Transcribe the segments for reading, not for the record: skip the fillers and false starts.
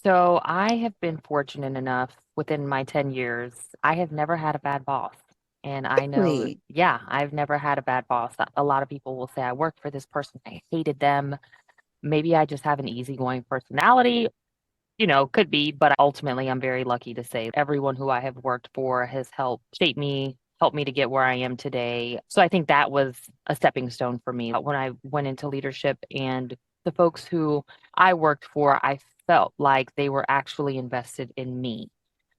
So I have been fortunate enough within my 10 years, I have never had a bad boss. And I know, Really? yeah, I've never had a bad boss. A lot of people will say, I worked for this person, I hated them. Maybe I just have an easygoing personality, could be, but ultimately I'm very lucky to say everyone who I have worked for has helped shape me, helped me to get where I am today. So I think that was a stepping stone for me when I went into leadership, and the folks who I worked for, I felt like they were actually invested in me,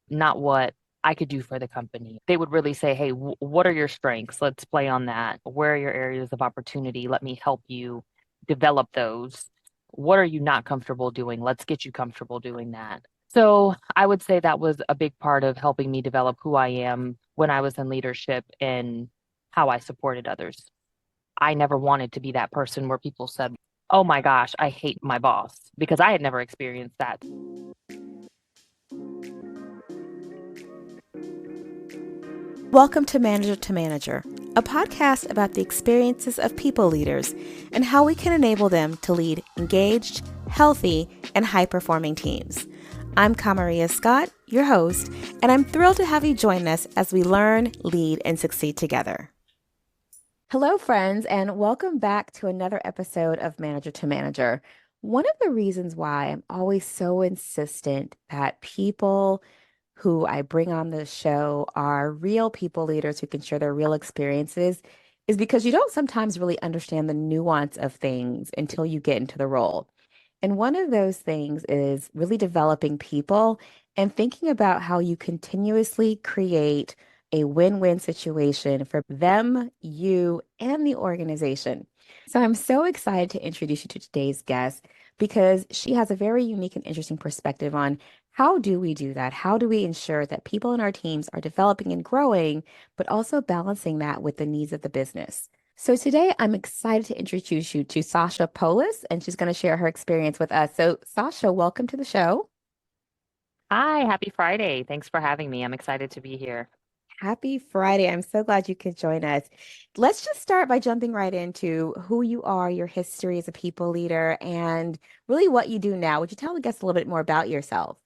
not what I could do for the company. They would really say, hey, what are your strengths? Let's play on that. Where are your areas of opportunity? Let me help you develop those. What are you not comfortable doing? Let's get you comfortable doing that. So I would say that was a big part of helping me develop who I am when I was in leadership and how I supported others. I never wanted to be that person where people said, oh my gosh, I hate my boss, because I had never experienced that. Welcome to Manager, a podcast about the experiences of people leaders and how we can enable them to lead engaged, healthy, and high performing teams. I'm Kamaria Scott, your host, and I'm thrilled to have you join us as we learn, lead, and succeed together. Hello, friends, and welcome back to another episode of Manager to Manager. One of the reasons why I'm always so insistent that people who I bring on the show are real people leaders who can share their real experiences is because you don't sometimes really understand the nuance of things until you get into the role. And one of those things is really developing people and thinking about how you continuously create a win-win situation for them, you, and the organization. So I'm so excited to introduce you to today's guest because she has a very unique and interesting perspective on how do we do that? How do we ensure that people in our teams are developing and growing, but also balancing that with the needs of the business? So today I'm excited to introduce you to Sasha Poulus, and she's going to share her experience with us. So Sasha, welcome to the show. Hi, happy Friday. Thanks for having me. I'm excited to be here. Happy Friday. I'm so glad you could join us. Let's just start by jumping right into who you are, your history as a people leader, and really what you do now. Would you tell the guests a little bit more about yourself?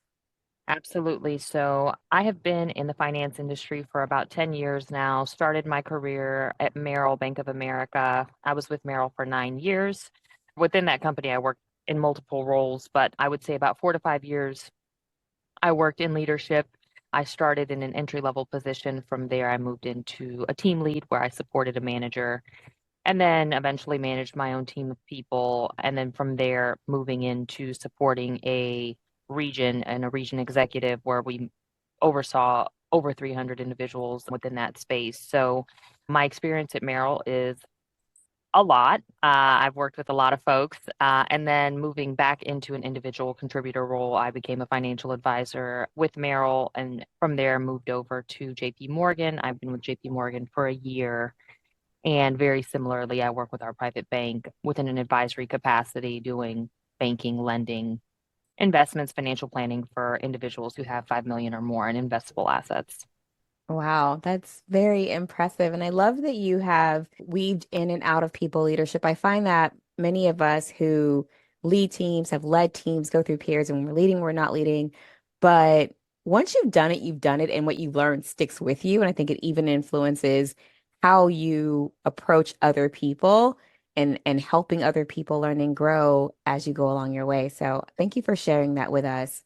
Absolutely. So I have been in the finance industry for about 10 years now. Started my career at Merrill, Bank of America. I was with Merrill for 9 years. Within that company, I worked in multiple roles, but I would say about 4 to 5 years, I worked in leadership. I started in an entry level position. From there, I moved into a team lead where I supported a manager, and then eventually managed my own team of people. And then from there, moving into supporting a region and a region executive where we oversaw over 300 individuals within that space. So my experience at Merrill is a lot. I've worked with a lot of folks. And then moving back into an individual contributor role, I became a financial advisor with Merrill. And from there, moved over to JP Morgan. I've been with JP Morgan for a year. And very similarly, I work with our private bank within an advisory capacity, doing banking, lending, investments, financial planning for individuals who have 5 million or more in investable assets. Wow, that's very impressive. And I love that you have weaved in and out of people leadership. I find that many of us who lead teams, have led teams, go through periods and when we're leading, we're not leading. But once you've done it, you've done it, and what you learn sticks with you. And I think it even influences how you approach other people and helping other people learn and grow as you go along your way. So thank you for sharing that with us.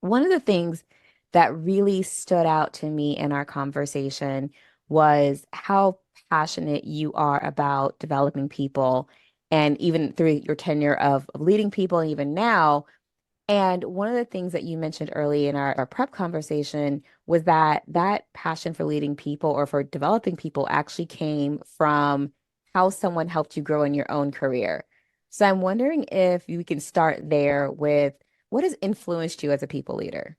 One of the things that really stood out to me in our conversation was how passionate you are about developing people, and even through your tenure of leading people, and even now. And one of the things that you mentioned early in our prep conversation was that that passion for leading people or for developing people actually came from how someone helped you grow in your own career. So I'm wondering if you can start there with what has influenced you as a people leader?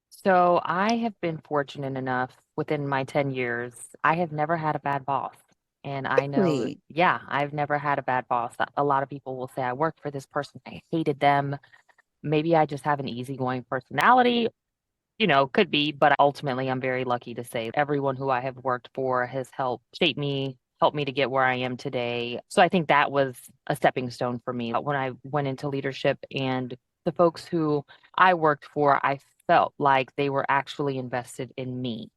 So I have been fortunate enough within my 10 years, I have never had a bad boss. And I know, Really? yeah, I've never had a bad boss. A lot of people will say, I worked for this person, I hated them. Maybe I just have an easygoing personality, could be, but ultimately I'm very lucky to say everyone who I have worked for has helped shape me, helped me to get where I am today. So I think that was a stepping stone for me when I went into leadership, and The folks who I worked for, I felt like they were actually invested in me,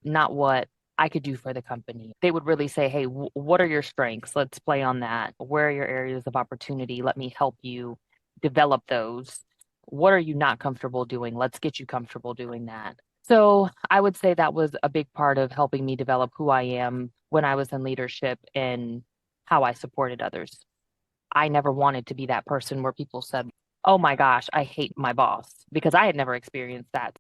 not what I could do for the company. They would really say, hey, what are your strengths? Let's play on that. Where are your areas of opportunity? Let me help you develop those. What are you not comfortable doing? Let's get you comfortable doing that. So I would say that was a big part of helping me develop who I am when I was in leadership and how I supported others. I never wanted to be that person where people said, oh my gosh, I hate my boss, because I had never experienced that.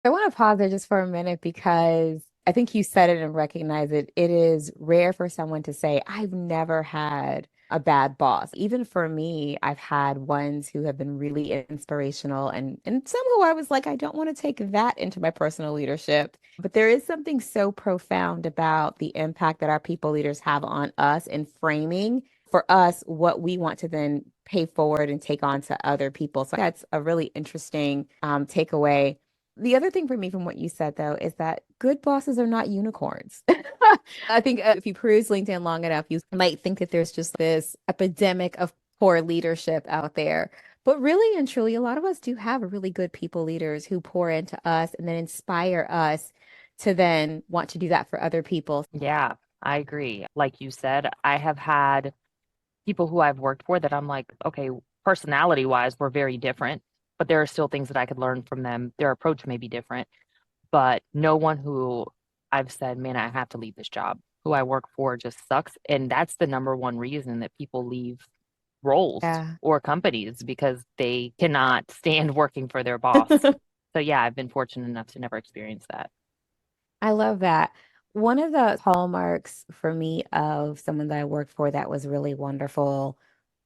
I want to pause there just for a minute because I think you said it and recognize it. It is rare for someone to say, I've never had a bad boss. Even for me, I've had ones who have been really inspirational and some who I was like, I don't want to take that into my personal leadership. But there is something so profound about the impact that our people leaders have on us in framing for us what we want to then pay forward and take on to other people. So that's a really interesting takeaway. The other thing for me from what you said, though, is that good bosses are not unicorns. I think if you peruse LinkedIn long enough, you might think that there's just this epidemic of poor leadership out there. But really and truly, a lot of us do have really good people leaders who pour into us and then inspire us to then want to do that for other people. Yeah, I agree. Like you said, I have had people who I've worked for that I'm like, okay, personality wise, we're very different, but there are still things that I could learn from them. Their approach may be different, but no one who I've said, man, I have to leave this job, who I work for just sucks. And that's the number one reason that people leave roles Yeah. or companies, because they cannot stand working for their boss. So yeah, I've been fortunate enough to never experience that. I love that. One of the hallmarks for me of someone that I worked for that was really wonderful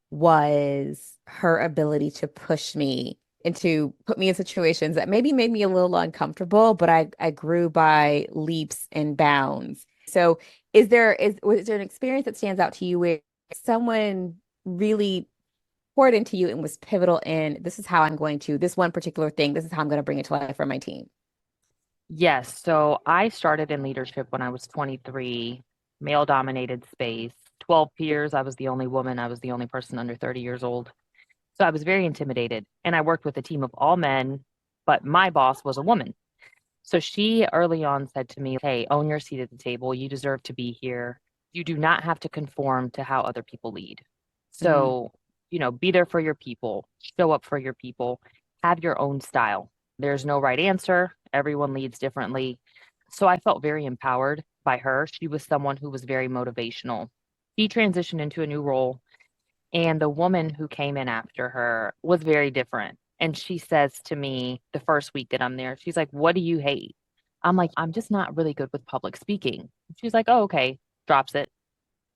was her ability to push me and to put me in situations that maybe made me a little uncomfortable, but I grew by leaps and bounds. So was there an experience that stands out to you where someone really poured into you and was pivotal in this is how I'm going to this one particular thing, this is how I'm going to bring it to life for my team? Yes. So I started in leadership when I was 23, male dominated space. 12 peers. I was the only woman. I was the only person under 30 years old. So I was very intimidated. And I worked with a team of all men, but my boss was a woman. So she early on said to me, hey, own your seat at the table. You deserve to be here. You do not have to conform to how other people lead. Mm. So, be there for your people, show up for your people, have your own style. There's no right answer. Everyone leads differently. So I felt very empowered by her. She was someone who was very motivational. She transitioned into a new role, and the woman who came in after her was very different. And she says to me the first week that I'm there, she's like, what do you hate? I'm like, I'm just not really good with public speaking. She's like, oh, okay. Drops it.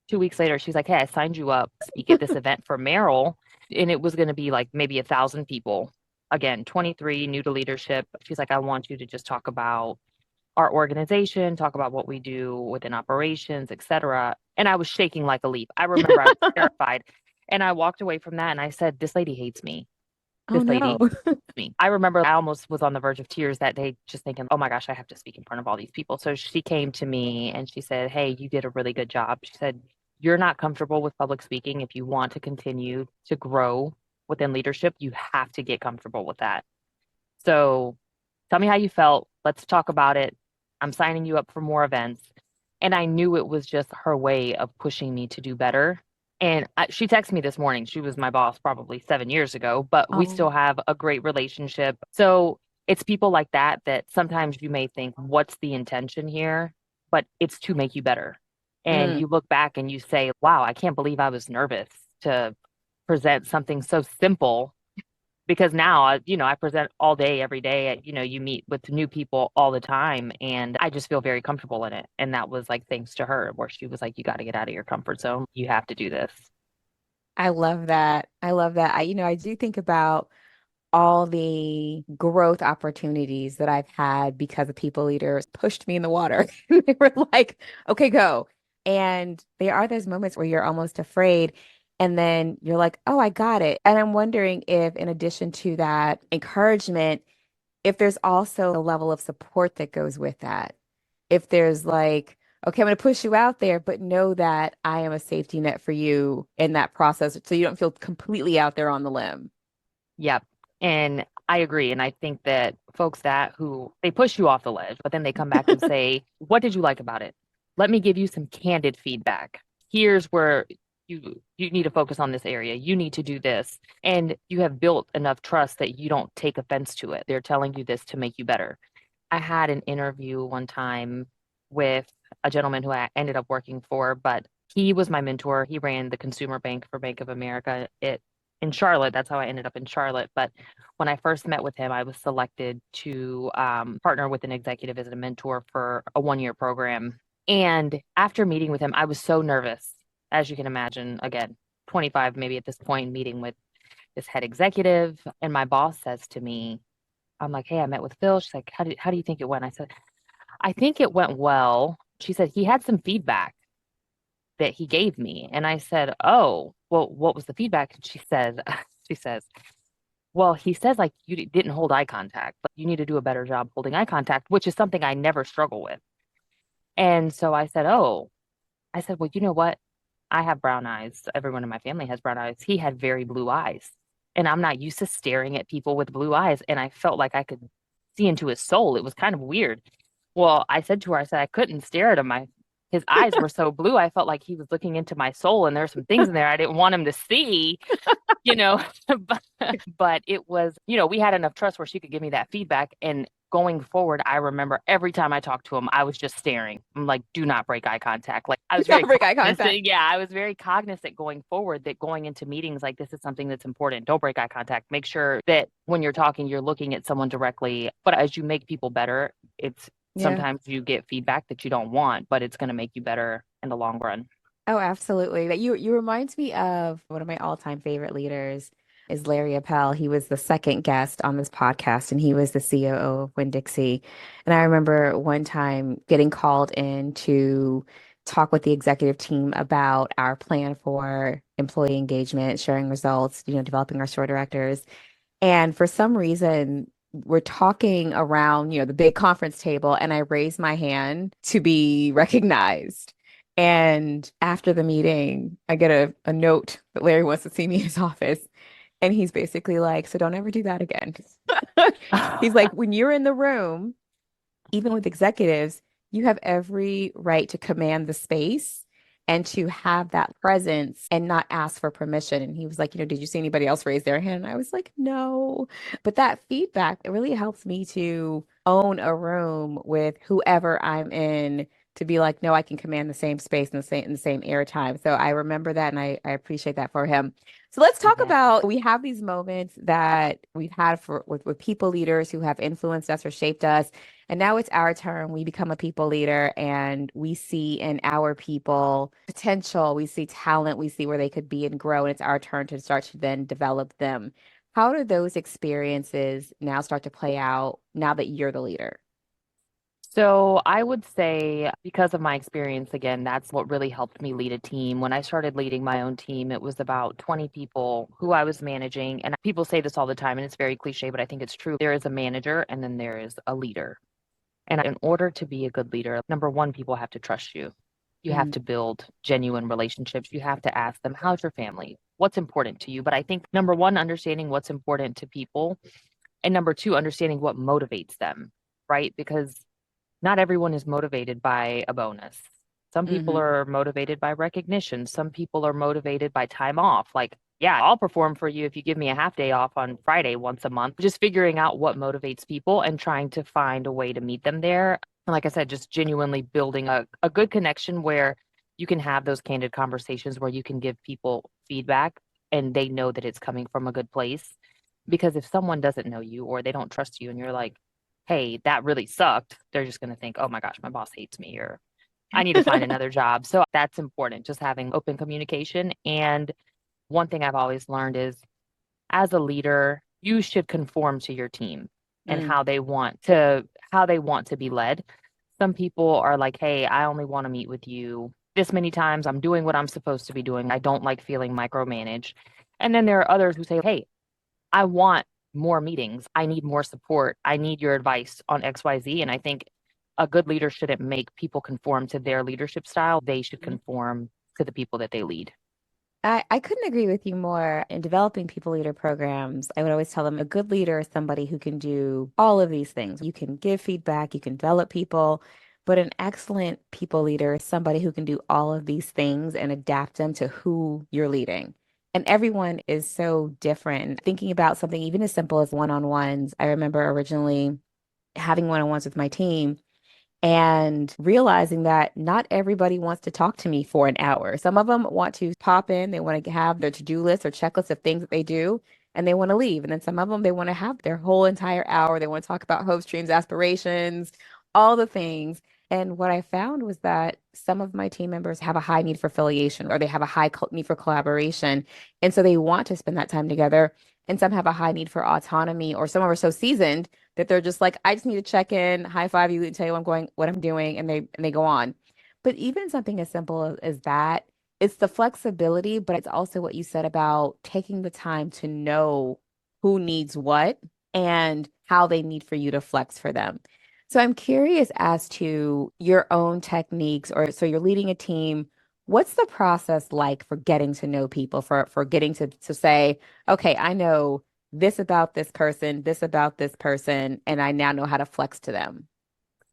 2 weeks later, she's like, hey, I signed you up to speak at this event for Merrill. And it was going to be like maybe 1,000 people. Again, 23, new to leadership. She's like, I want you to just talk about our organization, talk about what we do within operations, et cetera. And I was shaking like a leaf. I remember I was terrified. And I walked away from that and I said, this lady hates me. Oh This no. lady hates me. I remember I almost was on the verge of tears that day, just thinking, oh my gosh, I have to speak in front of all these people. So she came to me and she said, hey, you did a really good job. She said, you're not comfortable with public speaking. If you want to continue to grow within leadership, you have to get comfortable with that. So tell me how you felt. Let's talk about it. I'm signing you up for more events. And I knew it was just her way of pushing me to do better. And she texted me this morning. She was my boss probably 7 years ago, but we Oh. still have a great relationship. So it's people like that that sometimes you may think, what's the intention here? But it's to make you better. And Mm. you look back and you say, wow, I can't believe I was nervous to present something so simple, because now I present all day every day. You meet with new people all the time, and I just feel very comfortable in it. And that was like thanks to her, where she was like, you got to get out of your comfort zone, you have to do this. I love that. I love that. I do think about all the growth opportunities that I've had because of people leaders pushed me in the water. They were like, okay, go. And there are those moments where you're almost afraid. And then you're like, oh, I got it. And I'm wondering if, in addition to that encouragement, if there's also a level of support that goes with that. If there's like, okay, I'm going to push you out there, but know that I am a safety net for you in that process so you don't feel completely out there on the limb. Yep. And I agree. And I think that folks that who they push you off the ledge, but then they come back and say, what did you like about it? Let me give you some candid feedback. Here's where you need to focus on this area. You need to do this. And you have built enough trust that you don't take offense to it. They're telling you this to make you better. I had an interview one time with a gentleman who I ended up working for, but he was my mentor. He ran the consumer bank for Bank of America in Charlotte. That's how I ended up in Charlotte. But when I first met with him, I was selected to partner with an executive as a mentor for a 1 year program. And after meeting with him, I was so nervous, as you can imagine. Again, 25 maybe at this point, meeting with this head executive. And my boss says to me, I'm like, hey, I met with Phil. She's like, how do you think it went? I said, I think it went well. She said he had some feedback that he gave me. And I said, oh, well, what was the feedback? And she said, she says, well, he says like you didn't hold eye contact, but you need to do a better job holding eye contact, which is something I never struggle with. And so I said, oh, I said, well, you know what? I have brown eyes. Everyone in my family has brown eyes. He had very blue eyes. And I'm not used to staring at people with blue eyes. And I felt like I could see into his soul. It was kind of weird. Well, I said to her, I said, I couldn't stare at him. His eyes were so blue. I felt like he was looking into my soul. And there's some things in there I didn't want him to see, you know, but it was, we had enough trust where she could give me that feedback. And going forward, I remember every time I talked to him, I was just staring. I'm like, do not break eye contact. Like I was very Break eye contact. cognizant. Yeah, I was very cognizant going forward that going into meetings like this is something that's important. Don't break eye contact. Make sure that when you're talking, you're looking at someone directly. But as you make people better, it's Yeah. sometimes you get feedback that you don't want, but it's going to make you better in the long run. Oh, absolutely. That you remind me of one of my all-time favorite leaders is Larry Appel. He was the second guest on this podcast, and he was the COO of Winn-Dixie. And I remember one time getting called in to talk with the executive team about our plan for employee engagement, sharing results, developing our store directors. And for some reason, we're talking around, the big conference table, and I raise my hand to be recognized. And after the meeting, I get a note that Larry wants to see me in his office. And he's basically like, so don't ever do that again. He's like, when you're in the room, even with executives, you have every right to command the space and to have that presence and not ask for permission. And he was like, did you see anybody else raise their hand? And I was like, no. But that feedback, it really helps me to own a room with whoever I'm in to be like, no, I can command the same space and the same airtime. So I remember that and I appreciate that for him. So let's talk Yeah. about we have these moments that we've had with people leaders who have influenced us or shaped us. And now it's our turn. We become a people leader and we see in our people potential, we see talent, we see where they could be and grow. And it's our turn to start to then develop them. How do those experiences now start to play out now that you're the leader? So I would say because of my experience, again, that's what really helped me lead a team. When I started leading my own team, it was about 20 people who I was managing. And people say this all the time, and it's very cliche, but I think it's true. There is a manager and then there is a leader. And in order to be a good leader, number one, people have to trust you. You have Mm, to build genuine relationships. You have to ask them, how's your family? What's important to you? But I think number one, understanding what's important to people. And number two, understanding what motivates them, right? Because not everyone is motivated by a bonus. Some people hmm are motivated by recognition. Some people are motivated by time off. Like, yeah, I'll perform for you if you give me a half day off on Friday once a month. Just figuring out what motivates people and trying to find a way to meet them there. And like I said, just genuinely building a good connection where you can have those candid conversations where you can give people feedback and they know that it's coming from a good place. Because if someone doesn't know you or they don't trust you and you're like, hey, that really sucked, they're just going to think, oh my gosh, my boss hates me or I need to find another job. So that's important, just having open communication. And one thing I've always learned is as a leader, you should conform to your team and Mm, how they want to be led. Some people are like, hey, I only want to meet with you this many times. I'm doing what I'm supposed to be doing. I don't like feeling micromanaged. And then there are others who say, hey, I want more meetings. I need more support. I need your advice on XYZ. And I think a good leader shouldn't make people conform to their leadership style. They should conform to the people that they lead. I couldn't agree with you more. In developing people leader programs, I would always tell them a good leader is somebody who can do all of these things. You can give feedback, you can develop people, but an excellent people leader is somebody who can do all of these things and adapt them to who you're leading. And everyone is so different. Thinking about something even as simple as one-on-ones, I remember originally having one-on-ones with my team and realizing that not everybody wants to talk to me for an hour. Some of them want to pop in, they want to have their to-do list or checklist of things that they do, and they want to leave. And then some of them, they want to have their whole entire hour. They want to talk about hopes, dreams, aspirations, all the things. And what I found was that some of my team members have a high need for affiliation or they have a high need for collaboration. And so they want to spend that time together. And some have a high need for autonomy, or some are so seasoned that they're just like, I just need to check in, high five you, and tell you what I'm going, what I'm doing, and they go on. But even something as simple as that, it's the flexibility, but it's also what you said about taking the time to know who needs what and how they need for you to flex for them. So I'm curious as to your own techniques, or so you're leading a team. What's the process like for getting to know people, for getting to say, okay, I know this about this person, and I now know how to flex to them.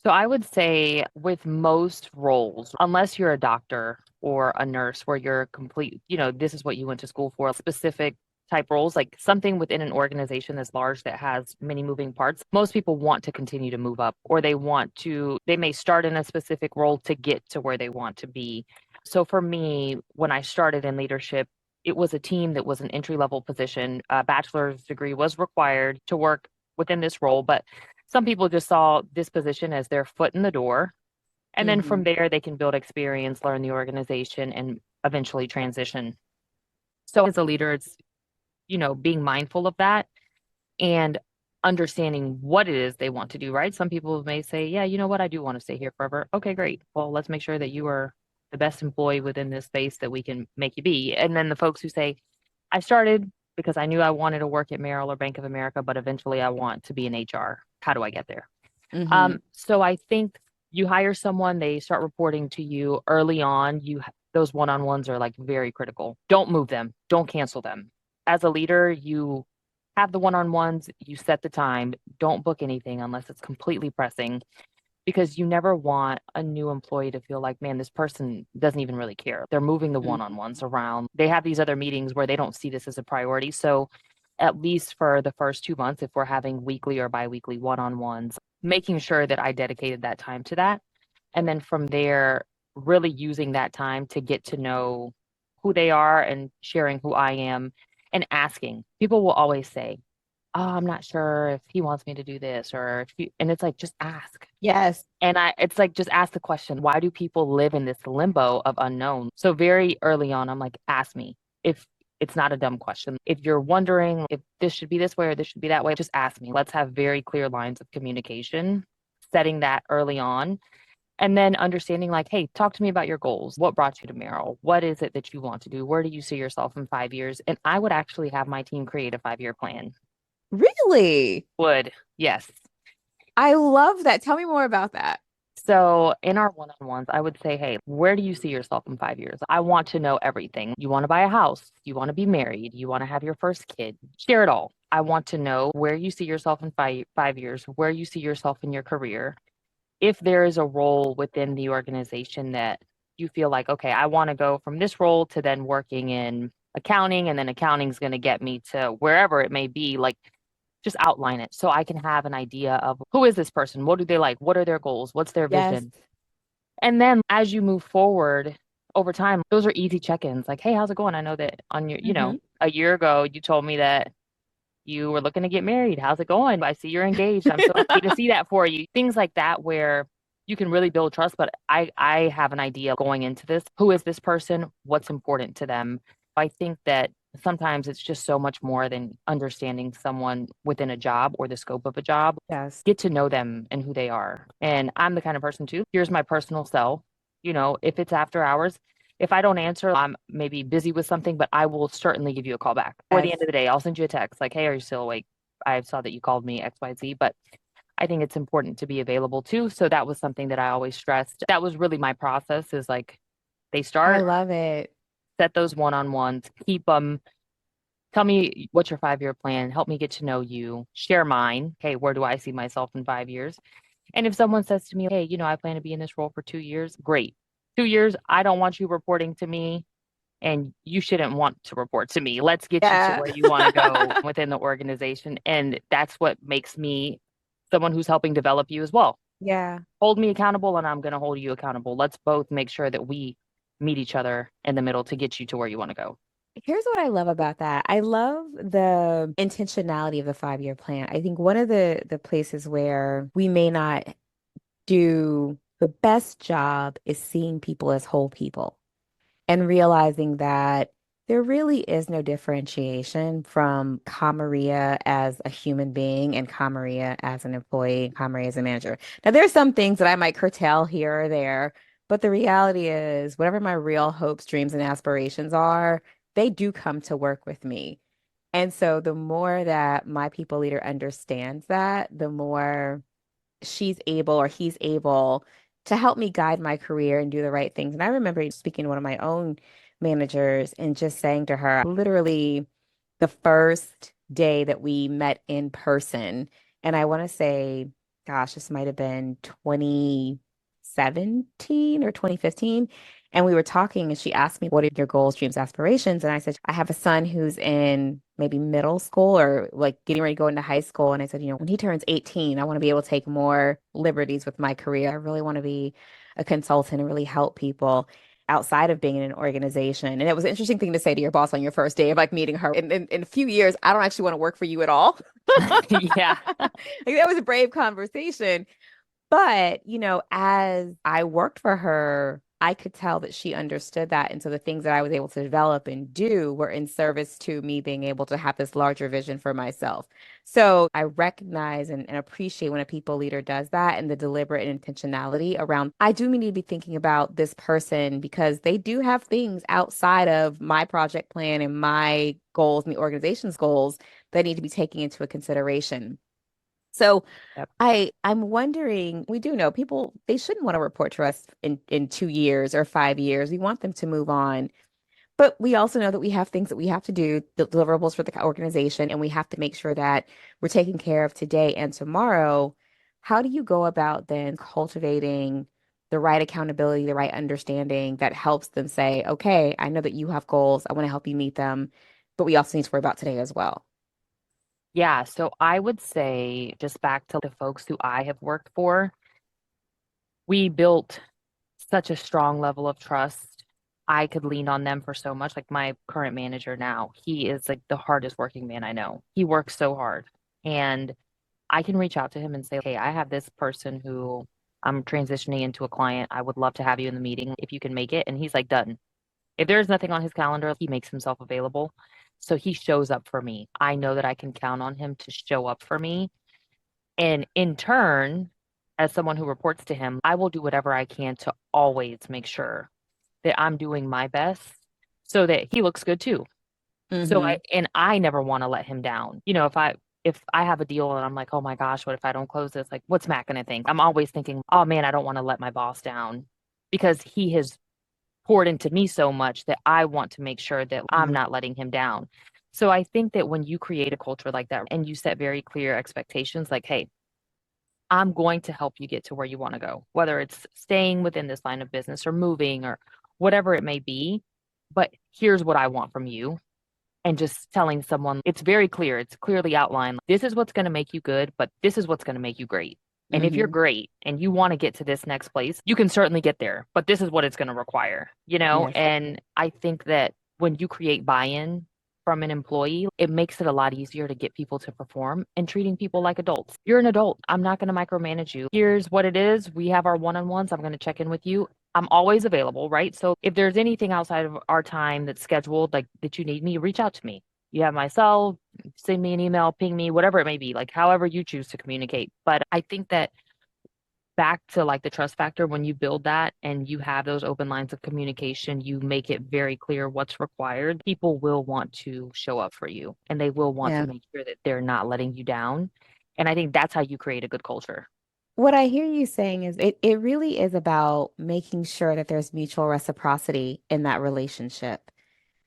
So I would say with most roles, unless you're a doctor or a nurse where you're complete, this is what you went to school for, specific type roles, like something within an organization that's large that has many moving parts, most people want to continue to move up, or they may start in a specific role to get to where they want to be. So for me, when I started in leadership, it was a team that was an entry level position. A bachelor's degree was required to work within this role, but some people just saw this position as their foot in the door. And then from Hmm. there, they can build experience, learn the organization, and eventually transition. So as a leader, it's, being mindful of that and understanding what it is they want to do, right? Some people may say, yeah, you know what? I do want to stay here forever. Okay, great. Well, let's make sure that you are the best employee within this space that we can make you be. And then the folks who say, I started because I knew I wanted to work at Merrill or Bank of America, but eventually I want to be in HR. How do I get there? Hmm. So I think you hire someone, they start reporting to you early on. Those one-on-ones are like very critical. Don't move them. Don't cancel them. As a leader, you have the one-on-ones, you set the time. Don't book anything unless it's completely pressing because you never want a new employee to feel like, man, this person doesn't even really care. They're moving the one-on-ones around. They have these other meetings where they don't see this as a priority. So at least for the first 2 months, if we're having weekly or biweekly one-on-ones, making sure that I dedicated that time to that. And then from there, really using that time to get to know who they are and sharing who I am and asking. People will always say, oh, I'm not sure if he wants me to do this or if you, and it's like, just ask. Yes. It's like, just ask the question, why do people live in this limbo of unknown? So very early on, I'm like, ask me if it's not a dumb question. If you're wondering if this should be this way or this should be that way, just ask me. Let's have very clear lines of communication, setting that early on. And then understanding, like, hey, talk to me about your goals. What brought you to Merrill? What is it that you want to do? Where do you see yourself in 5 years? And I would actually have my team create a 5 year plan. Really? Would, yes. I love that. Tell me more about that. So in our one-on-ones, I would say, hey, where do you see yourself in 5 years? I want to know everything. You want to buy a house, you want to be married, you want to have your first kid, share it all. I want to know where you see yourself in 5 years, where you see yourself in your career. If there is a role within the organization that you feel like, okay, I want to go from this role to then working in accounting, and then accounting is going to get me to wherever it may be, like just outline it so I can have an idea of who is this person? What do they like? What are their goals? What's their Yes. vision? And then as you move forward over time, those are easy check-ins. Like, hey, how's it going? I know that on your, Hmm. a year ago, you told me that you were looking to get married. How's it going? I see you're engaged. I'm so happy to see that for you. Things like that where you can really build trust. But I have an idea going into this. Who is this person? What's important to them? I think that sometimes it's just so much more than understanding someone within a job or the scope of a job. Yes. Get to know them and who they are. And I'm the kind of person too. Here's my personal cell. If it's after hours, if I don't answer, I'm maybe busy with something, but I will certainly give you a call back. Or the Yes. end of the day, I'll send you a text like, hey, are you still awake? I saw that you called me XYZ, but I think it's important to be available too. So that was something that I always stressed. That was really my process is like they I start, love it. Set those one-on-ones, keep them. Tell me what's your 5-year plan. Help me get to know you. Share mine. Hey, where do I see myself in 5 years? And if someone says to me, hey, I plan to be in this role for 2 years, great. 2 years, I don't want you reporting to me, and you shouldn't want to report to me. Let's get you to Yeah. where you want to go within the organization. And that's what makes me someone who's helping develop you as well. Yeah. Hold me accountable, and I'm going to hold you accountable. Let's both make sure that we meet each other in the middle to get you to where you want to go. Here's what I love about that. I love the intentionality of the 5-year plan. I think one of the places where we may not do the best job is seeing people as whole people and realizing that there really is no differentiation from Kamaria as a human being and Kamaria as an employee, and Kamaria as a manager. Now, there's some things that I might curtail here or there, but the reality is, whatever my real hopes, dreams, and aspirations are, they do come to work with me. And so the more that my people leader understands that, the more she's able or he's able to help me guide my career and do the right things. And I remember speaking to one of my own managers and just saying to her, literally the first day that we met in person, and I want to say, gosh, this might have been 2017 or 2015. And we were talking, and she asked me, what are your goals, dreams, aspirations? And I said, I have a son who's in maybe middle school or like getting ready to go into high school. And I said, when he turns 18, I want to be able to take more liberties with my career. I really want to be a consultant and really help people outside of being in an organization. And it was an interesting thing to say to your boss on your first day of like meeting her. In a few years, I don't actually want to work for you at all. Yeah. Like, that was a brave conversation. But, as I worked for her, I could tell that she understood that. And so the things that I was able to develop and do were in service to me being able to have this larger vision for myself. So I recognize and appreciate when a people leader does that and the deliberate intentionality around, I do need to be thinking about this person because they do have things outside of my project plan and my goals and the organization's goals that need to be taken into a consideration. So Yep. I'm wondering, we do know people, they shouldn't want to report to us in 2 years or 5 years. We want them to move on. But we also know that we have things that we have to do, the deliverables for the organization, and we have to make sure that we're taking care of today and tomorrow. How do you go about then cultivating the right accountability, the right understanding that helps them say, okay, I know that you have goals. I want to help you meet them, but we also need to worry about today as well. Yeah. So I would say, just back to the folks who I have worked for, we built such a strong level of trust. I could lean on them for so much. Like my current manager now, he is like the hardest working man I know. He works so hard. And I can reach out to him and say, hey, I have this person who I'm transitioning into a client. I would love to have you in the meeting if you can make it. And he's like, done. If there's nothing on his calendar, he makes himself available. So he shows up for me. I know that I can count on him to show up for me. And in turn, as someone who reports to him, I will do whatever I can to always make sure that I'm doing my best so that he looks good too. So Mm-hmm. I never want to let him down. If I have a deal and I'm like, oh my gosh, what if I don't close this? Like, what's Matt gonna think? I'm always thinking, oh man, I don't want to let my boss down because he has poured into me so much that I want to make sure that I'm not letting him down. So I think that when you create a culture like that and you set very clear expectations, like, hey, I'm going to help you get to where you want to go, whether it's staying within this line of business or moving or whatever it may be. But here's what I want from you. And just telling someone it's very clear, it's clearly outlined. This is what's going to make you good, but this is what's going to make you great. And if you're Mm-hmm. great and you want to get to this next place, you can certainly get there, but this is what it's going to require. Yes. And I think that when you create buy-in from an employee, it makes it a lot easier to get people to perform and treating people like adults. You're an adult. I'm not going to micromanage you. Here's what it is. We have our one-on-ones. I'm going to check in with you. I'm always available, right? So if there's anything outside of our time that's scheduled, like that you need me, reach out to me. You have my cell, send me an email, ping me, whatever it may be, like however you choose to communicate. But I think that back to like the trust factor, when you build that and you have those open lines of communication, you make it very clear what's required. People will want to show up for you and they will want to Yeah. make sure that they're not letting you down. And I think that's how you create a good culture. What I hear you saying is it really is about making sure that there's mutual reciprocity in that relationship.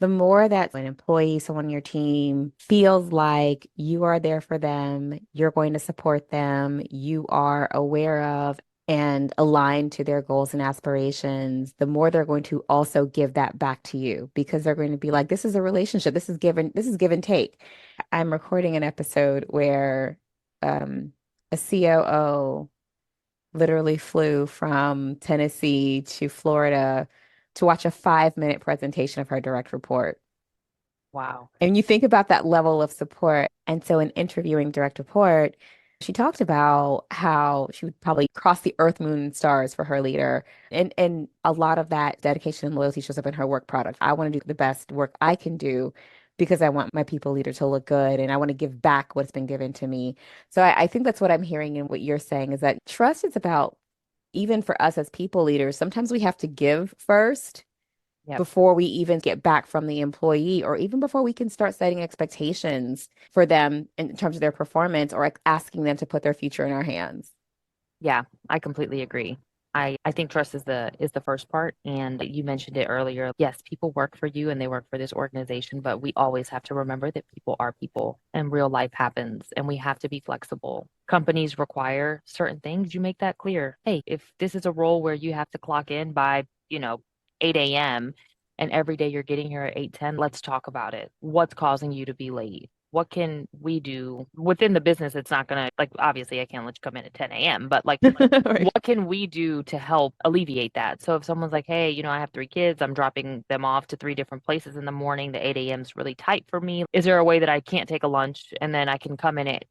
The more that an employee, someone on your team feels like you are there for them, you're going to support them, you are aware of and aligned to their goals and aspirations, the more they're going to also give that back to you because they're going to be like, this is a relationship. This is give and take. I'm recording an episode where a COO literally flew from Tennessee to Florida to watch a 5-minute presentation of her direct report. Wow. And you think about that level of support. And so in interviewing direct report, she talked about how she would probably cross the earth, moon, and stars for her leader. And a lot of that dedication and loyalty shows up in her work product. I want to do the best work I can do because I want my people leader to look good and I want to give back what's been given to me. So I think that's what I'm hearing in what you're saying is that trust is about, even for us as people leaders, sometimes we have to give first Yep. before we even get back from the employee, or even before we can start setting expectations for them in terms of their performance, or like asking them to put their future in our hands. Yeah, I completely agree. I think trust is the first part. And you mentioned it earlier. Yes, people work for you and they work for this organization, but we always have to remember that people are people and real life happens and we have to be flexible. Companies require certain things. You make that clear. Hey, if this is a role where you have to clock in by, 8 a.m. and every day you're getting here at 8:10, let's talk about it. What's causing you to be late? What can we do within the business? It's not going to, like, obviously, I can't let you come in at 10 a.m., but like, Right. what can we do to help alleviate that? So if someone's like, hey, I have 3 kids, I'm dropping them off to 3 different places in the morning, the 8 a.m. is really tight for me. Is there a way that I can't take a lunch and then I can come in at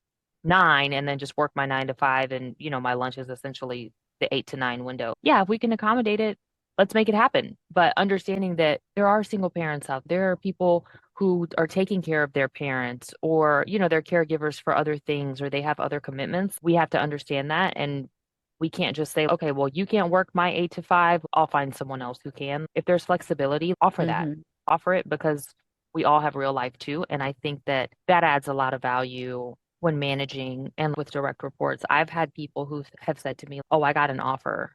9 and then just work my 9 to 5? And, my lunch is essentially the 8 to 9 window. Yeah, if we can accommodate it, let's make it happen. But understanding that there are single parents out there, are people who are taking care of their parents or, they're caregivers for other things or they have other commitments. We have to understand that. And we can't just say, okay, well, you can't work my 8 to 5. I'll find someone else who can. If there's flexibility, offer that. Hmm. Offer it because we all have real life too. And I think that that adds a lot of value when managing and with direct reports. I've had people who have said to me, oh, I got an offer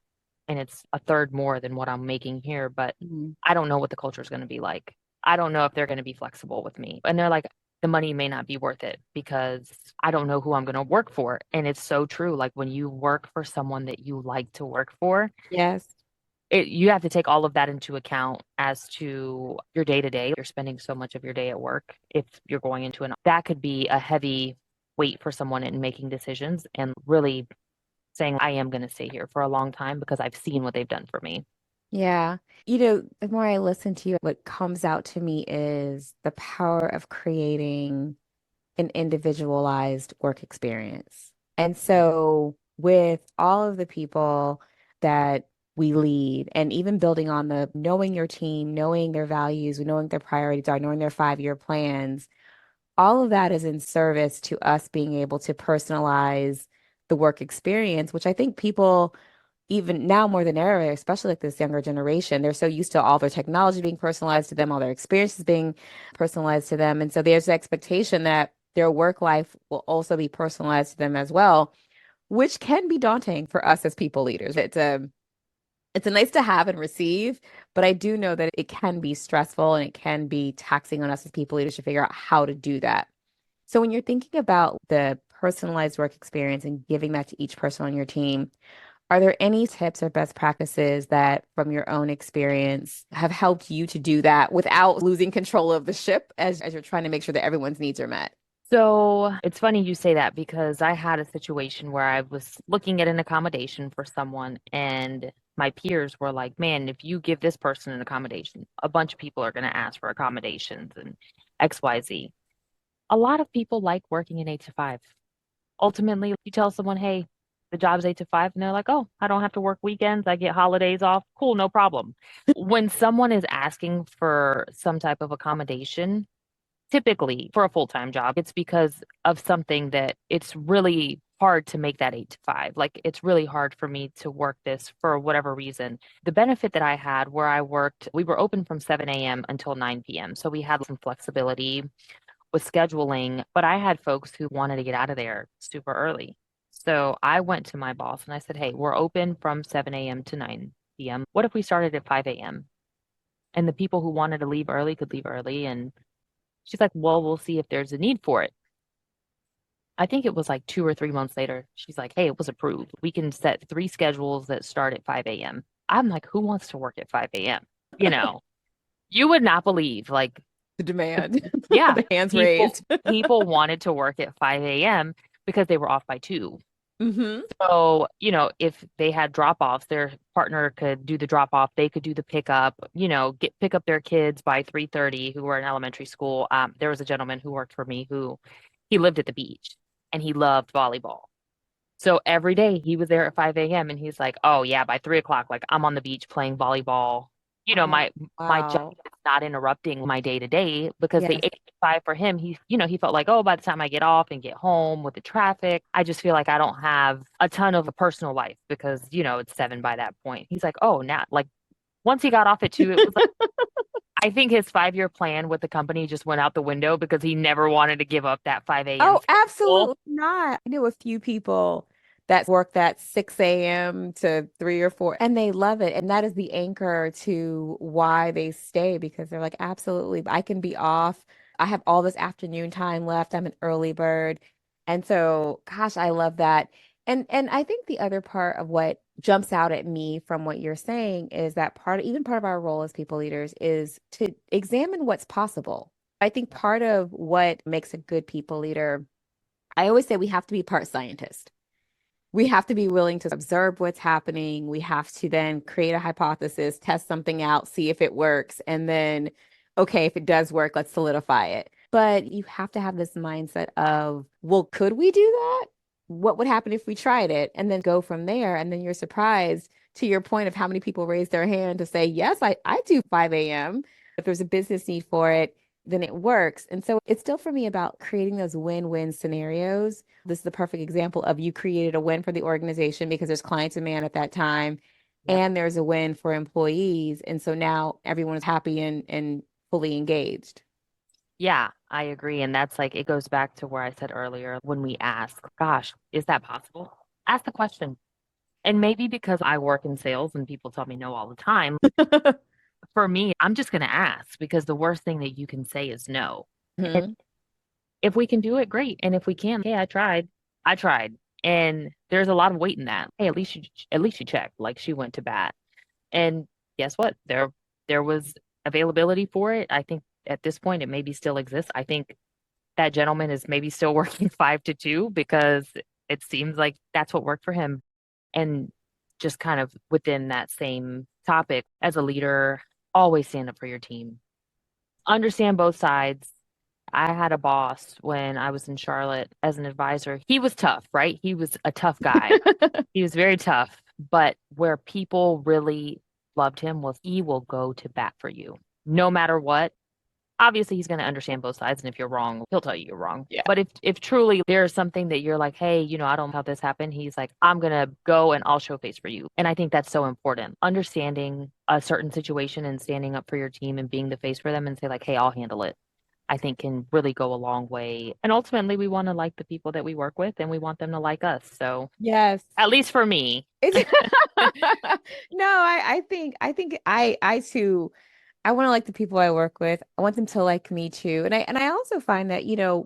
and it's a third more than what I'm making here, but Hmm. I don't know what the culture is going to be like. I don't know if they're going to be flexible with me. And they're like, the money may not be worth it because I don't know who I'm going to work for. And it's so true. Like when you work for someone that you like to work for, Yes. you have to take all of that into account as to your day to day. You're spending so much of your day at work. If you're going into that could be a heavy weight for someone in making decisions and really saying, I am going to stay here for a long time because I've seen what they've done for me. Yeah. The more I listen to you, what comes out to me is the power of creating an individualized work experience. And so, with all of the people that we lead, and even building on the knowing your team, knowing their values, knowing what their priorities are, knowing their 5-year plans, all of that is in service to us being able to personalize the work experience, which I think people even now more than ever, especially like this younger generation, they're so used to all their technology being personalized to them, all their experiences being personalized to them. And so there's the expectation that their work life will also be personalized to them as well, which can be daunting for us as people leaders. It's a nice to have and receive, but I do know that it can be stressful and it can be taxing on us as people leaders to figure out how to do that. So when you're thinking about the personalized work experience and giving that to each person on your team, are there any tips or best practices that, from your own experience, have helped you to do that without losing control of the ship as you're trying to make sure that everyone's needs are met? So it's funny you say that because I had a situation where I was looking at an accommodation for someone, and my peers were like, man, if you give this person an accommodation, a bunch of people are going to ask for accommodations and XYZ. A lot of people like working in 8 to 5. Ultimately, you tell someone, hey, the job's 8 to 5, and they're like, oh, I don't have to work weekends. I get holidays off. Cool, no problem. When someone is asking for some type of accommodation, typically for a full-time job, it's because of something that it's really hard to make that 8 to 5. Like it's really hard for me to work this for whatever reason. The benefit that I had where I worked, we were open from 7 a.m. until 9 p.m. So we had some flexibility with scheduling, but I had folks who wanted to get out of there super early. So I went to my boss and I said, hey, we're open from 7 a.m. to 9 p.m. What if we started at 5 a.m.? and the people who wanted to leave early could leave early. And she's like, well, we'll see if there's a need for it. I think it was like 2 or 3 months later. She's like, hey, it was approved. We can set 3 schedules that start at 5 a.m. I'm like, who wants to work at 5 a.m.? You know, you would not believe, like, The demand, yeah, the hands people raised. people wanted to work at 5 a.m. because they were off by 2. Hmm. So, if they had drop-offs, their partner could do the drop-off, they could do the pickup, pick up their kids by 3:30 who were in elementary school. There was a gentleman who worked for me who he lived at the beach and he loved volleyball. So every day he was there at 5 a.m. and he's like, oh yeah, by 3 o'clock, like I'm on the beach playing volleyball. Oh, My job wow. is not interrupting my day to day because the Yes. 8 to 5 for him, he felt like, oh, by the time I get off and get home with the traffic, I just feel like I don't have a ton of a personal life because, it's 7 by that point. He's like, oh, now like once he got off at 2, it was like I think his 5-year plan with the company just went out the window because he never wanted to give up that 5 a.m. Oh, schedule. absolutely not. I know a few people that work that 6 a.m. to 3 or 4, and they love it. And that is the anchor to why they stay because they're like, absolutely, I can be off. I have all this afternoon time left. I'm an early bird. And so, gosh, I love that. And I think the other part of what jumps out at me from what you're saying is that even part of our role as people leaders is to examine what's possible. I think part of what makes a good people leader, I always say we have to be part scientist. We have to be willing to observe what's happening. We have to then create a hypothesis, test something out, see if it works, and then, okay, if it does work, let's solidify it. But you have to have this mindset of, well, could we do that? What would happen if we tried it? And then go from there. And then you're surprised to your point of how many people raise their hand to say, yes, I do 5 a.m. If there's a business need for it, then it works. And so it's still for me about creating those win-win scenarios. This is the perfect example of you created a win for the organization because there's client demand at that time, Yep. and there's a win for employees. And so now everyone is happy and fully engaged. Yeah, I agree. And that's like, it goes back to where I said earlier when we ask, gosh, is that possible? Ask the question. And maybe because I work in sales and people tell me no all the time, for me, I'm just going to ask because the worst thing that you can say is no. And Mhm. if we can do it, great. And if we can, hey, I tried. I tried. And there's a lot of weight in that. Hey, at least you checked. Like she went to bat. And guess what? There was availability for it. I think at this point it maybe still exists. I think that gentleman is maybe still working 5 to 2 because it seems like that's what worked for him. And just kind of within that same topic, as a leader, always stand up for your team. Understand both sides. I had a boss when I was in Charlotte as an advisor. He was tough, right? He was a tough guy. He was very tough, but where people really loved him was he will go to bat for you no matter what. Obviously, he's going to understand both sides, and if you're wrong, he'll tell you you're wrong. Yeah. But if truly there's something that you're like, hey, I don't know how this happened, he's like, I'm going to go and I'll show face for you. And I think that's so important. Understanding a certain situation and standing up for your team and being the face for them and say like, hey, I'll handle it. I think can really go a long way. And ultimately, we want to like the people that we work with and we want them to like us. So, Yes. at least for me. It's- No, I think I too I want to like the people I work with. I want them to like me too. And I also find that,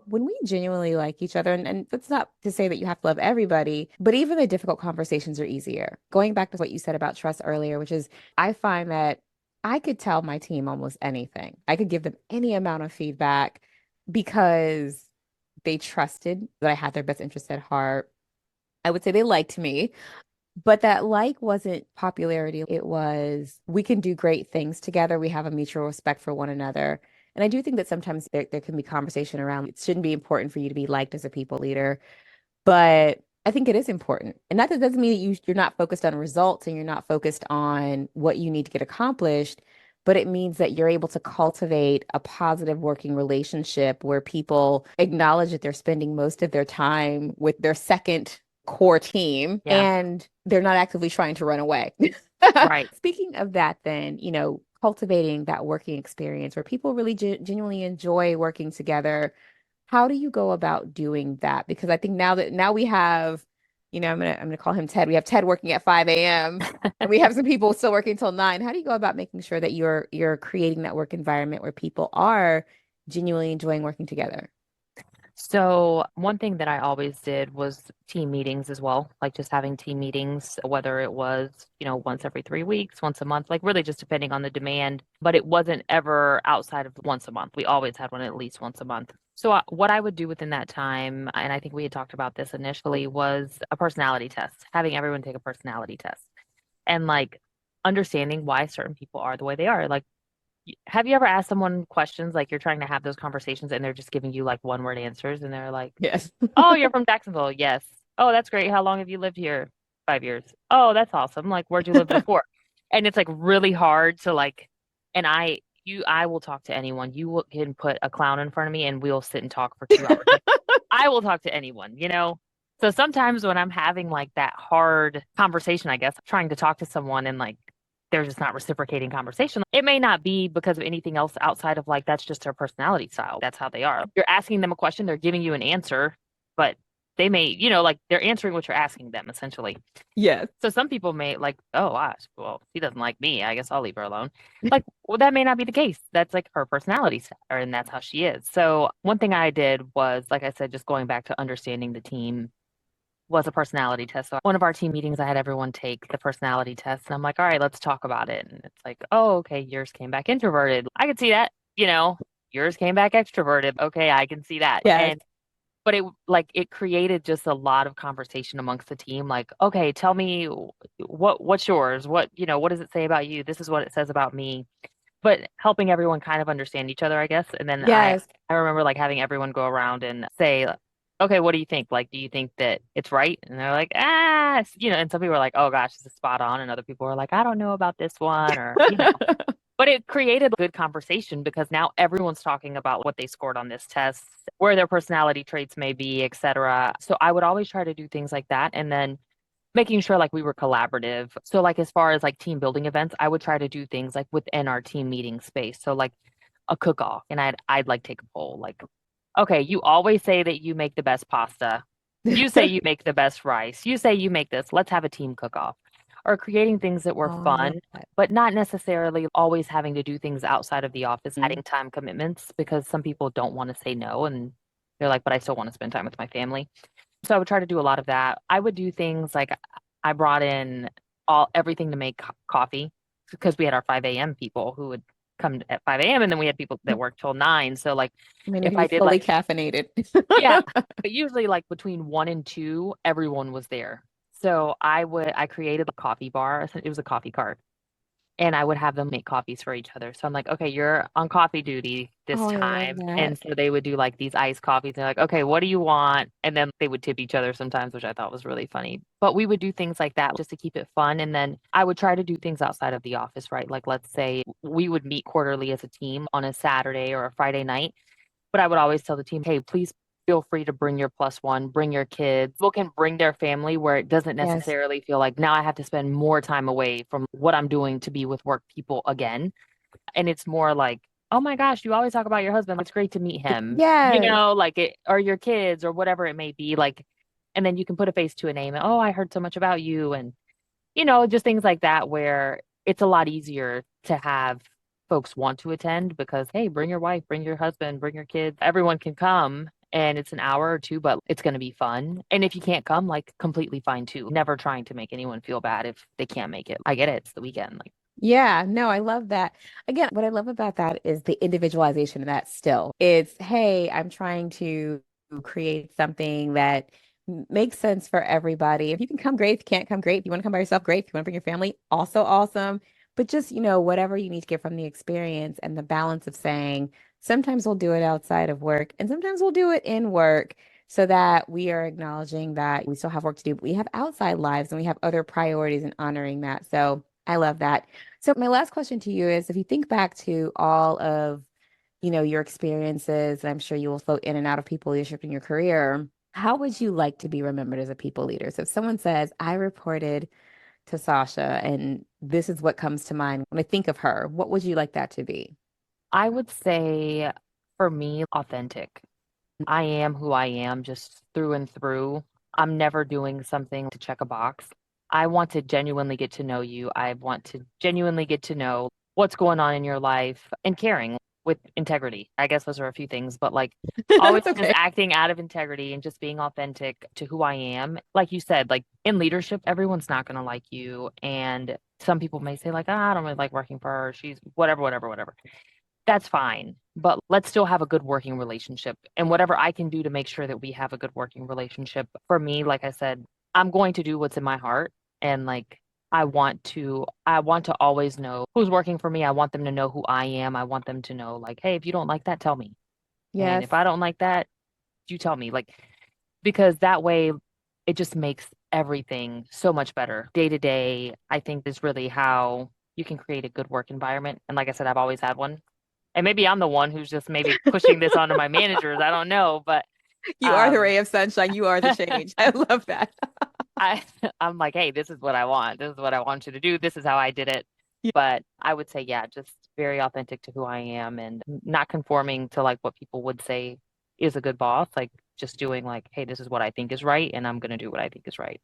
when we genuinely like each other, and that's not to say that you have to love everybody, but even the difficult conversations are easier. Going back to what you said about trust earlier, which is I find that I could tell my team almost anything. I could give them any amount of feedback because they trusted that I had their best interest at heart. I would say they liked me. But that like wasn't popularity. It was, we can do great things together. We have a mutual respect for one another. And I do think that sometimes there can be conversation around it shouldn't be important for you to be liked as a people leader. But I think it is important. And that doesn't mean that you're not focused on results and you're not focused on what you need to get accomplished. But it means that you're able to cultivate a positive working relationship where people acknowledge that they're spending most of their time with their second core team Yeah, and they're not actively trying to run away. right. Speaking of that, then, cultivating that working experience where people really genuinely enjoy working together, how do you go about doing that? Because I think now we have I'm gonna call him Ted. We have Ted working at 5 a.m. and we have some people still working till 9. How do you go about making sure that you're creating that work environment where people are genuinely enjoying working together? So one thing that I always did was team meetings as well, like just having team meetings, whether it was, once every 3 weeks, once a month, like really just depending on the demand. But it wasn't ever outside of once a month. We always had one at least once a month. So what I would do within that time, and I think we had talked about this initially, was a personality test, having everyone take a personality test and like understanding why certain people are the way they are. Like, have you ever asked someone questions like you're trying to have those conversations and they're just giving you like one word answers and they're like, Yes. "Oh, you're from Jacksonville." Yes. "Oh, that's great. How long have you lived here?" "5 years." "Oh, that's awesome. Like, where'd you live before?" And it's like really hard to like, and I will talk to anyone. Can put a clown in front of me and we'll sit and talk for 2 hours. Like, I will talk to anyone. So sometimes when I'm having like that hard conversation, I guess, trying to talk to someone and like they're just not reciprocating conversation, it may not be because of anything else outside of like that's just their personality style. That's how they are. You're asking them a question, they're giving you an answer, but they may, like they're answering what you're asking them essentially. Yes. So some people may like, oh, gosh, well, she doesn't like me. I guess I'll leave her alone. Like, well, that may not be the case. That's like her personality style, and that's how she is. So one thing I did was, like I said, just going back to understanding the team was a personality test. So one of our team meetings, I had everyone take the personality test, and I'm like, all right, let's talk about it. And it's like, oh, okay, yours came back introverted. I can see that. Yours came back extroverted. Okay, I can see that. Yes. And but it created just a lot of conversation amongst the team. Like, okay, tell me what's yours? What does it say about you? This is what it says about me. But helping everyone kind of understand each other, I guess. And then I Yes. I remember like having everyone go around and say, okay, what do you think? Like, do you think that it's right? And they're like, and some people are like, oh gosh, this is spot on. And other people are like, I don't know about this one, or. But it created a good conversation because now everyone's talking about what they scored on this test, where their personality traits may be, et cetera. So I would always try to do things like that. And then making sure like we were collaborative. So like as far as like team building events, I would try to do things like within our team meeting space. So like a cook off and I'd like take a poll like, okay, you always say that you make the best pasta. You say you make the best rice. You say you make this. Let's have a team cook off. Or creating things that were Oh, I love fun, that. but not necessarily always having to do things outside of the office, Mhm. adding time commitments because some people don't want to say no and they're like, but I still want to spend time with my family. So I would try to do a lot of that. I would do things like I brought in everything to make coffee because we had our 5 a.m. people who would come at 5 a.m. and then we had people that worked till 9. So like I mean, you if to be I did fully like caffeinated. yeah, but usually like between 1 and 2, everyone was there. So I created a coffee bar. It was a coffee cart and I would have them make coffees for each other. So I'm like, okay, you're on coffee duty this Oh, I love time. that. And so they would do like these iced coffees. They're like, okay, what do you want? And then they would tip each other sometimes, which I thought was really funny. But we would do things like that just to keep it fun. And then I would try to do things outside of the office, right? Like, let's say we would meet quarterly as a team on a Saturday or a Friday night. But I would always tell the team, hey, please feel free to bring your plus one, bring your kids. People can bring their family where it doesn't Yes. necessarily feel like now I have to spend more time away from what I'm doing to be with work people again. And it's more like, oh my gosh, you always talk about your husband. It's great to meet him, Yes. like it, or your kids, or whatever it may be. Like, and then you can put a face to a name. Oh, I heard so much about you. And just things like that where it's a lot easier to have folks want to attend because, hey, bring your wife, bring your husband, bring your kids. Everyone can come and it's an hour or two, but it's going to be fun. And if you can't come, like completely fine too. Never trying to make anyone feel bad if they can't make it. I get it. It's the weekend. Like, Yeah, no, I love that. Again, what I love about that is the individualization of that still. It's, hey, I'm trying to create something that makes sense for everybody. If you can come, great. If you can't come, great. If you want to come by yourself, great. If you want to bring your family, also awesome. But just, whatever you need to get from the experience and the balance of saying, sometimes we'll do it outside of work and sometimes we'll do it in work so that we are acknowledging that we still have work to do, but we have outside lives and we have other priorities and honoring that. So I love that. So my last question to you is if you think back to all of, your experiences, and I'm sure you will float in and out of people leadership in your career, how would you like to be remembered as a people leader? So if someone says, I reported to Sasha and this is what comes to mind when I think of her, what would you like that to be? I would say for me, authentic. I am who I am just through and through. I'm never doing something to check a box. I want to genuinely get to know you. I want to genuinely get to know what's going on in your life and caring with integrity. I guess those are a few things, but like always That's just okay. acting out of integrity and just being authentic to who I am. Like you said, like in leadership, everyone's not going to like you. And some people may say, like, I don't really like working for her. She's whatever, whatever, whatever. That's fine. But let's still have a good working relationship. And whatever I can do to make sure that we have a good working relationship. For me, like I said, I'm going to do what's in my heart. And like I want to always know who's working for me. I want them to know who I am. I want them to know, like, hey, if you don't like that, tell me. And Yes. if I don't like that, you tell me. Like, because that way it just makes everything so much better. Day to day, I think is really how you can create a good work environment. And like I said, I've always had one. And maybe I'm the one who's just maybe pushing this onto my managers. I don't know, but You are the um ray of sunshine. You are the change. I love that. I I'm like, hey, this is what I want. This is what I want you to do. This is how I did it. But I would say, yeah, just very authentic to who I am and not conforming to like what people would say is a good boss. Like just doing like, hey, this is what I think is right, and I'm gonna do what I think is right.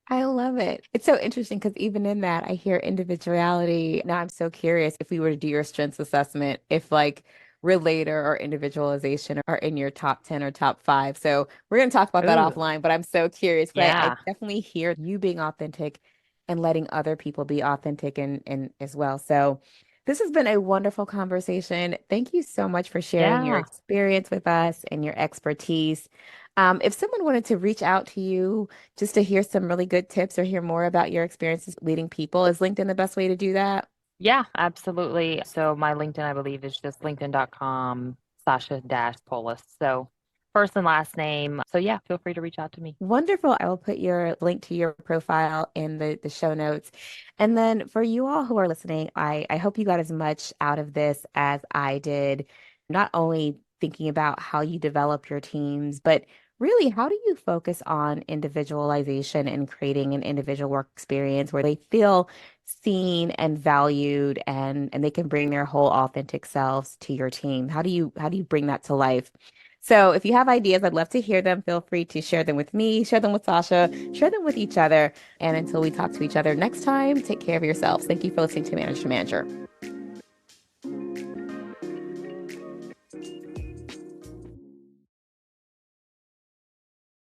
I love it. It's so interesting because even in that, I hear individuality. Now I'm so curious if we were to do your strengths assessment, if like relator or individualization are in your top 10 or top five. So we're going to talk about that Ooh, offline, but I'm so curious because I yeah, definitely hear you being authentic and letting other people be authentic and as well. So this has been a wonderful conversation. Thank you so much for sharing your yeah, experience with us and your expertise. If someone wanted to reach out to you, just to hear some really good tips or hear more about your experiences leading people, is LinkedIn the best way to do that? yeah, absolutely. So my LinkedIn, I believe, is just linkedin.com Sasha dash Poulus. So first and last name. So yeah, feel free to reach out to me. Wonderful. I will put your link to your profile in the show notes. And then for you all who are listening, I hope you got as much out of this as I did, not only thinking about how you develop your teams, but really how do you focus on individualization and creating an individual work experience where they feel seen and valued and they can bring their whole authentic selves to your team. How do you bring that to life? So if you have ideas, I'd love to hear them. Feel free to share them with me, share them with Sasha, share them with each other. And until we talk to each other next time, take care of yourselves. Thank you for listening to Manager to Manager.